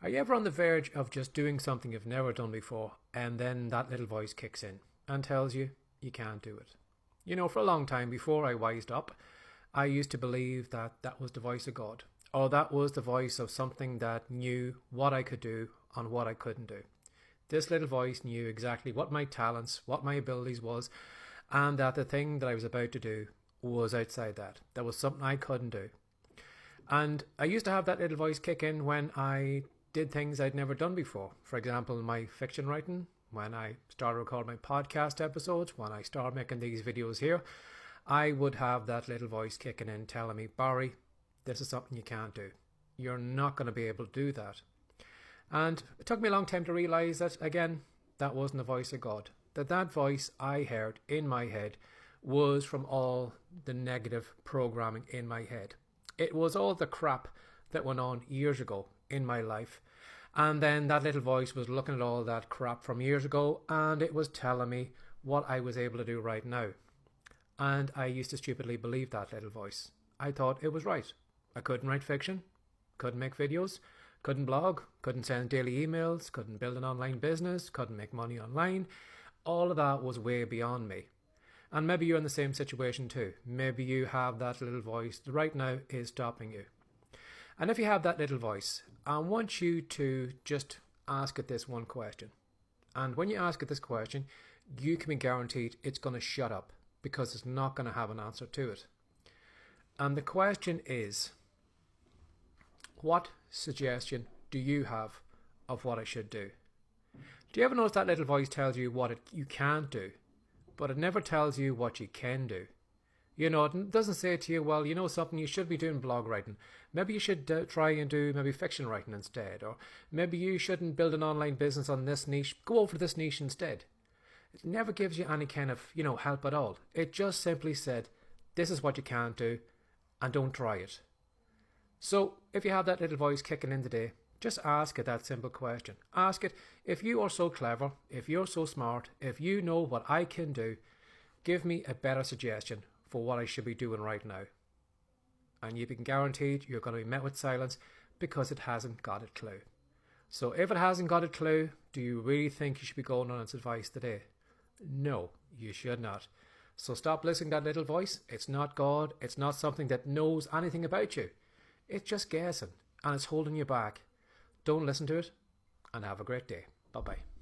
Are you ever on the verge of just doing something you've never done before, and then that little voice kicks in and tells you you can't do it? You know, for a long time before I wised up, I used to believe that that was the voice of God, or that was the voice of something that knew what I could do and what I couldn't do. This little voice knew exactly what my talents, what my abilities was, and that the thing that I was about to do was outside that. There was something I couldn't do. And I used to have that little voice kick in when I did things I'd never done before. For example, my fiction writing, when I started recording my podcast episodes, when I started making these videos here, I would have that little voice kicking in telling me, Barry, this is something you can't do. You're not going to be able to do that. And it took me a long time to realise that, again, that wasn't the voice of God. That voice I heard in my head was from all the negative programming in my head. It was all the crap that went on years ago in my life. And then that little voice was looking at all that crap from years ago, and it was telling me what I was able to do right now. And I used to stupidly believe that little voice. I thought it was right. I couldn't write fiction, couldn't make videos, couldn't blog, couldn't send daily emails, couldn't build an online business, couldn't make money online. All of that was way beyond me. And maybe you're in the same situation too. Maybe you have that little voice that right now is stopping you. And if you have that little voice, I want you to just ask it this one question. And when you ask it this question, you can be guaranteed it's going to shut up, because it's not going to have an answer to it. And the question is, what suggestion do you have of what I should do? Do you ever notice that little voice tells you what you can't do, but it never tells you what you can do? You know, it doesn't say to you, well, you know something, you should be doing blog writing. Maybe you should try and do maybe fiction writing instead. Or maybe you shouldn't build an online business on this niche. Go over to this niche instead. It never gives you any kind of, help at all. It just simply said, this is what you can't do, and don't try it. So if you have that little voice kicking in today, just ask it that simple question. Ask it, if you are so clever, if you're so smart, if you know what I can do, give me a better suggestion for what I should be doing right now. And you can guaranteed you're going to be met with silence, because it hasn't got a clue. So if it hasn't got a clue, do you really think you should be going on its advice today? No, you should not. So stop listening to that little voice. It's not God. It's not something that knows anything about you. It's just guessing, and it's holding you back. Don't listen to it, and have a great day. Bye-bye.